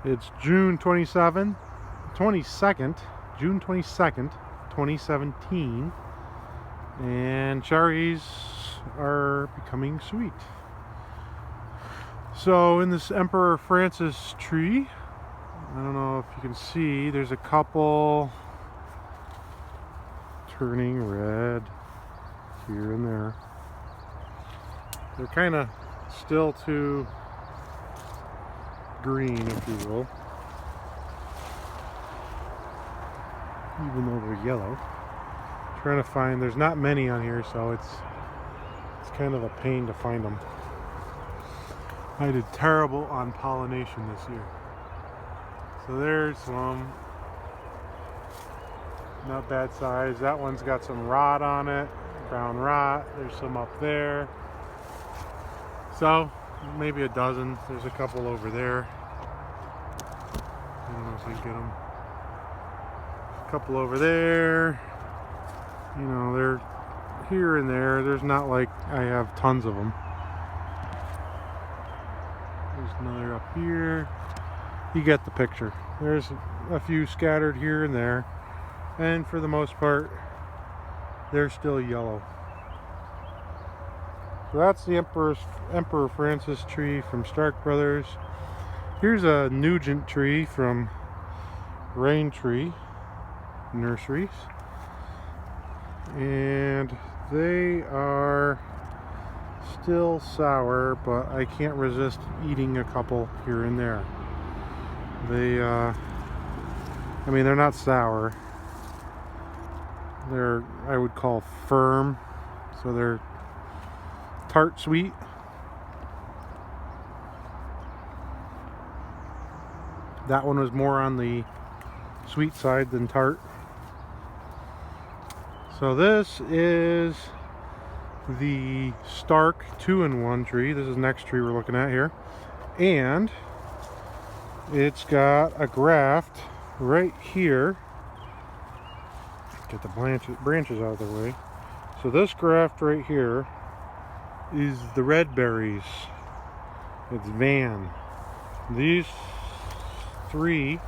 It's June 22nd, June 22nd, 2017, and cherries are becoming sweet. So in this Emperor Francis tree, I don't know if you can see, there's a couple turning red here and there. They're kind of still too green, if you will, even though they're yellow. Trying to find, there's not many on here, so it's kind of a pain to find them. I did terrible on pollination this year. So there's some, not bad size. That one's got some rot on it, brown rot. There's some up there. So maybe a dozen. There's a couple over there. I don't know if I can get them. A couple over there. You know, they're here and there. There's not like I have tons of them. There's another up here. You get the picture. There's a few scattered here and there. And for the most part, they're still yellow. So that's the Emperor Francis tree from Stark Brothers. Here's a Nugent tree from Rain Tree Nurseries. And they are still sour, but I can't resist eating a couple here and there. They, I mean, they're not sour. They're, I would call firm, so they're tart sweet. That one was more on the sweet side than tart. So this is the Stark 2-in-1 tree. This is the next tree we're looking at here. And it's got a graft right here. Get the branches out of the way. So this graft right here is the red berries. It's Van. These three,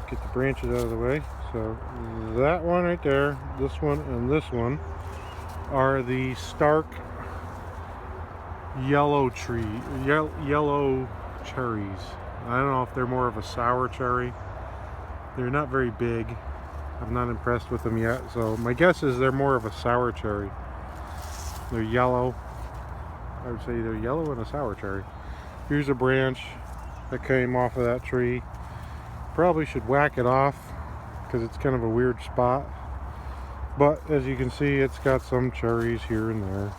get the branches out of the way. So that one right there, this one, and this one are the Stark yellow yellow cherries. I don't know if they're more of a sour cherry. They're not very big. I'm not impressed with them yet, so my guess is they're more of a sour cherry. They're yellow. I would say they're yellow and a sour cherry. Here's a branch that came off of that tree. Probably should whack it off because it's kind of a weird spot. But as you can see, it's got some cherries here and there.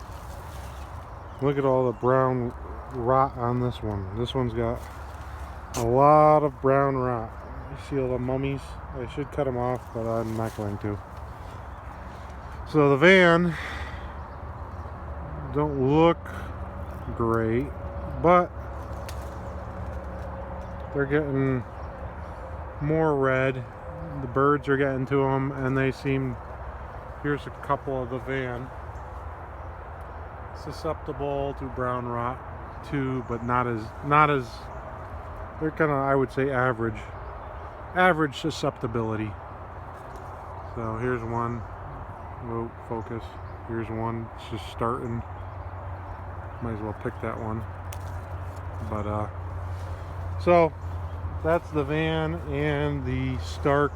Look at all the brown rot on this one. This one's got a lot of brown rot. You see all the mummies? I should cut them off, but I'm not going to. So the Van don't look great, but they're getting more red. The birds are getting to them, and they seem, here's a couple of the Van, susceptible to brown rot too, but not as they're kind of, I would say, average susceptibility. So here's one. Whoa, focus. Here's one. It's just starting. Might as well pick that one. But so that's the Van and the Stark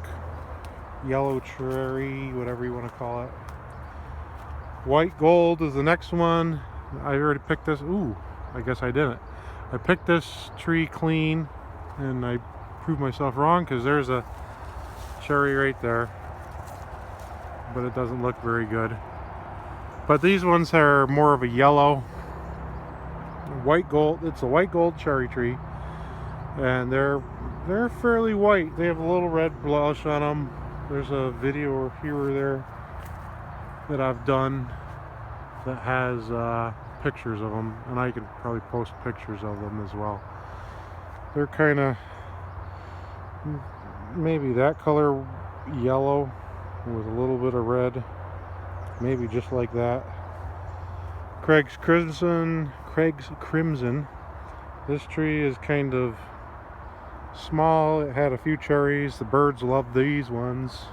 yellow cherry, whatever you want to call it. White gold is the next one. I already picked this. Ooh, I guess I didn't. I picked this tree clean, and I proved myself wrong because there's a cherry right there, but it doesn't look very good. But these ones are more of a yellow. White gold. It's a white gold cherry tree, and they're fairly white. They have a little red blush on them. There's a video here or there that I've done that has pictures of them, and I could probably post pictures of them as well. They're kind of maybe that color yellow with a little bit of red, maybe just like that. Craig's Crimson. This tree is kind of small. It had a few cherries. The birds loved these ones.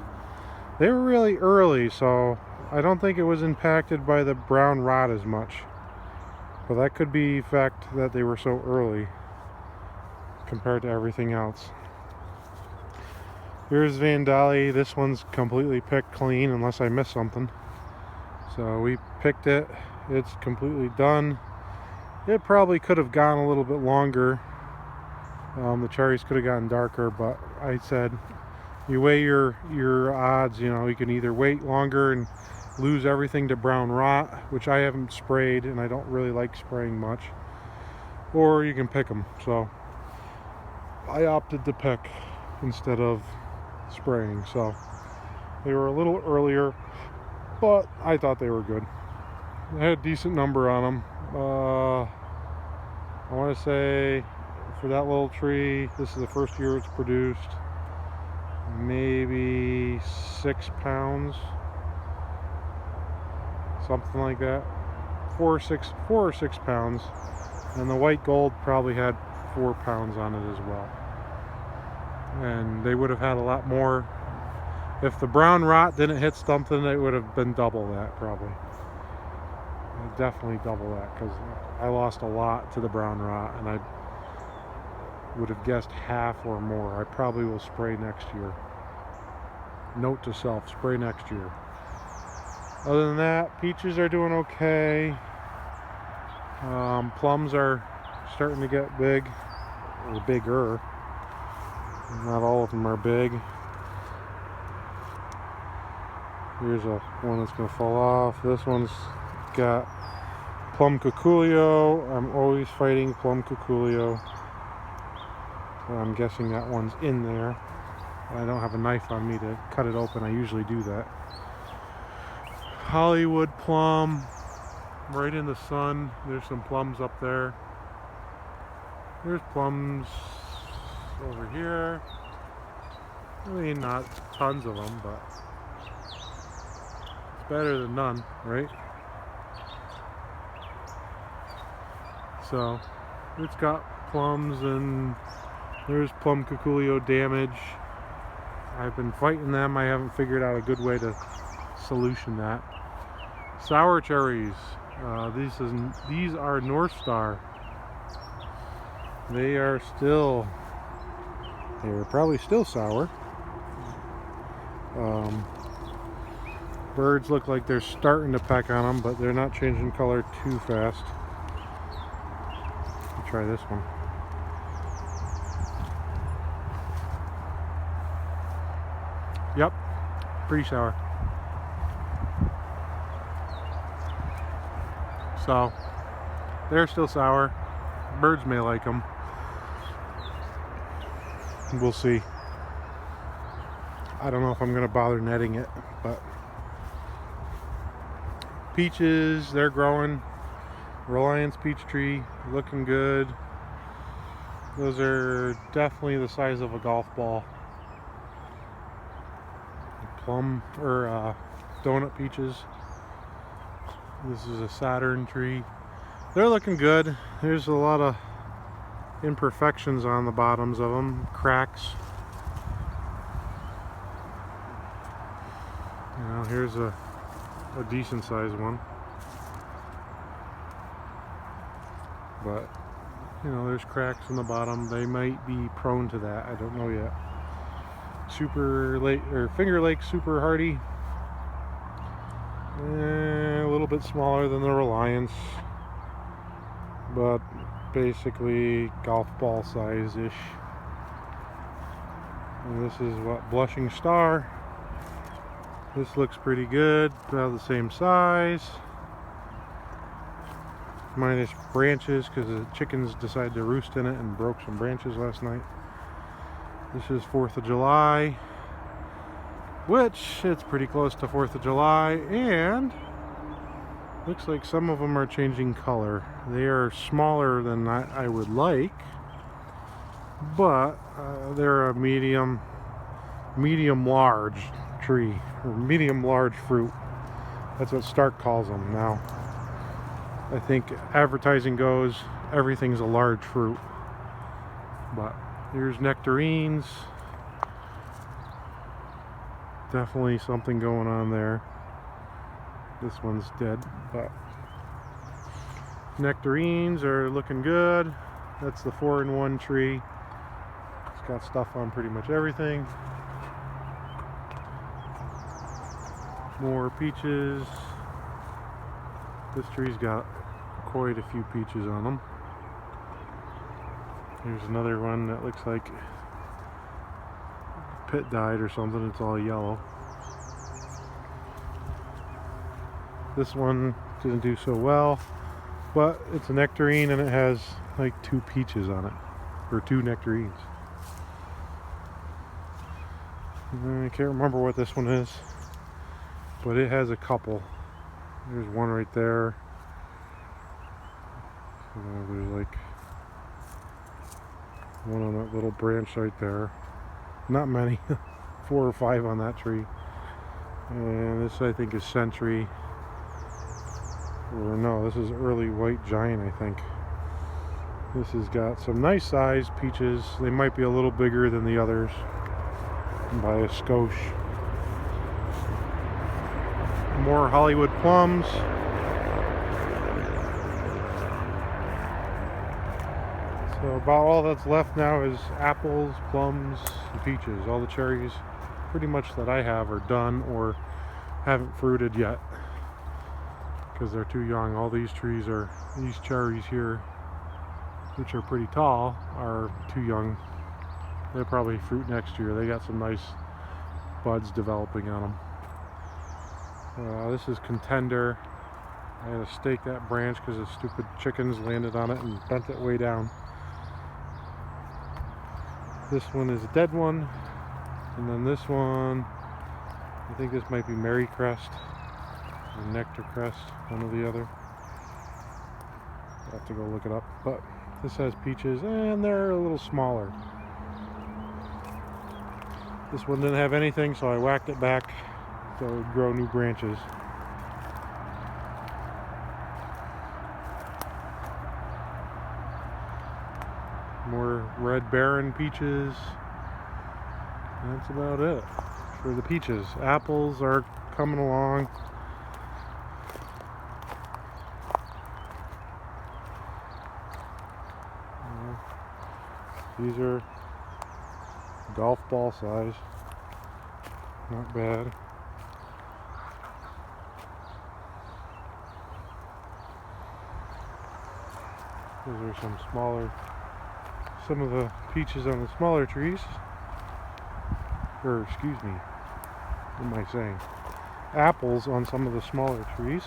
They were really early, so I don't think it was impacted by the brown rot as much. But that could be the fact that they were so early compared to everything else. Here's Vandali. This one's completely picked clean unless I missed something. So we picked it. It's completely done. It probably could have gone a little bit longer. The cherries could have gotten darker, but I said you weigh your odds. You know, you can either wait longer and lose everything to brown rot, which I haven't sprayed and I don't really like spraying much, or you can pick them. So I opted to pick instead of spraying. So they were a little earlier, but I thought they were good. I had a decent number on them. I want to say for that little tree, this is the first year it's produced, maybe 6 pounds, something like that. 4 or 6 pounds. And the white gold probably had 4 pounds on it as well. And they would have had a lot more. If the brown rot didn't hit something, it would have been double that probably. Definitely double that, because I lost a lot to the brown rot, and I would have guessed half or more. I probably will spray next year. Note to self, spray next year. Other than that, peaches are doing okay. Plums are starting to get big, or bigger. Not all of them are big. Here's one that's going to fall off. This one's got plum cuculio. I'm always fighting plum cuculio. I'm guessing that one's in there. I don't have a knife on me to cut it open. I usually do that. Hollywood plum, right in the sun. There's some plums up there. There's plums over here. I mean, not tons of them, but it's better than none, right? So it's got plums, and there's plum cuculio damage. I've been fighting them. I haven't figured out a good way to solution that. Sour cherries. These are North Star. They're probably still sour. Birds look like they're starting to peck on them, but they're not changing color too fast. Let's try this one. Yep, pretty sour. So they're still sour. Birds may like them. We'll see. I don't know if I'm going to bother netting it, but peaches, they're growing. Reliance peach tree, looking good. Those are definitely the size of a golf ball. Plum or donut peaches. This is a Saturn tree. They're looking good. There's a lot of imperfections on the bottoms of them, cracks. You know, here's a decent sized one. But, you know, there's cracks in the bottom. They might be prone to that. I don't know yet. Finger Lake Super Hardy. A little bit smaller than the Reliance, but basically golf ball size-ish. And this is what, Blushing Star. This looks pretty good, about the same size. Minus branches, because the chickens decided to roost in it and broke some branches last night. This is 4th of July, which it's pretty close to 4th of July, and looks like some of them are changing color. They are smaller than I would like, but they're a medium large tree, or medium large fruit. That's what Stark calls them now. I think advertising goes, everything's a large fruit, but Here's nectarines. Definitely something going on there. This one's dead, but nectarines are looking good. That's the 4-in-1 tree. It's got stuff on pretty much everything. More peaches. This tree's got quite a few peaches on them. Here's another one that looks like pit died or something. It's all yellow. This one didn't do so well, but it's a nectarine and it has like 2 peaches on it, or 2 nectarines. I can't remember what this one is, but it has a couple. There's one right there. There's like one on that little branch right there. Not many, 4 or 5 on that tree. And this I think is Century. Or no, this is early white giant, I think. This has got some nice sized peaches. They might be a little bigger than the others by a skosh. More Hollywood plums. So about all that's left now is apples, plums, and peaches. All the cherries pretty much that I have are done or haven't fruited yet because they're too young. All these trees are, these cherries here, which are pretty tall, are too young. They'll probably fruit next year. They got some nice buds developing on them. This is Contender. I had to stake that branch because the stupid chickens landed on it and bent it way down. This one is a dead one. And then this one, I think this might be Mary Crest or Nectar Crest, one or the other. I'll have to go look it up. But this has peaches and they're a little smaller. This one didn't have anything, so I whacked it back so it would grow new branches. More Red Baron peaches. That's about it for the peaches. Apples are coming along. These are golf ball size. Not bad. Those are some smaller, some of the peaches on the smaller trees. Or excuse me, what am I saying? Apples on some of the smaller trees.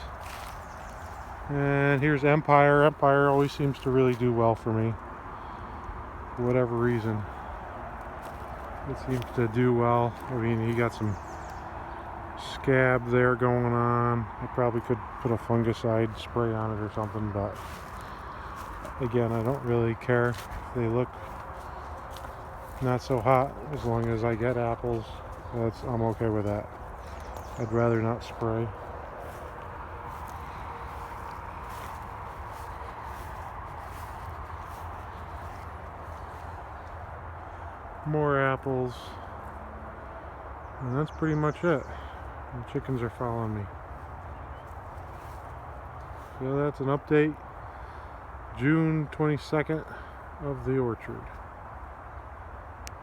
And here's Empire. Empire always seems to really do well for me. For whatever reason. It seems to do well. I mean, he got some scab there going on. I probably could put a fungicide spray on it or something, but again, I don't really care if they look not so hot. As long as I get apples, I'm okay with that. I'd rather not spray. More apples, and that's pretty much it. The chickens are following me. So that's an update, June 22nd of the orchard.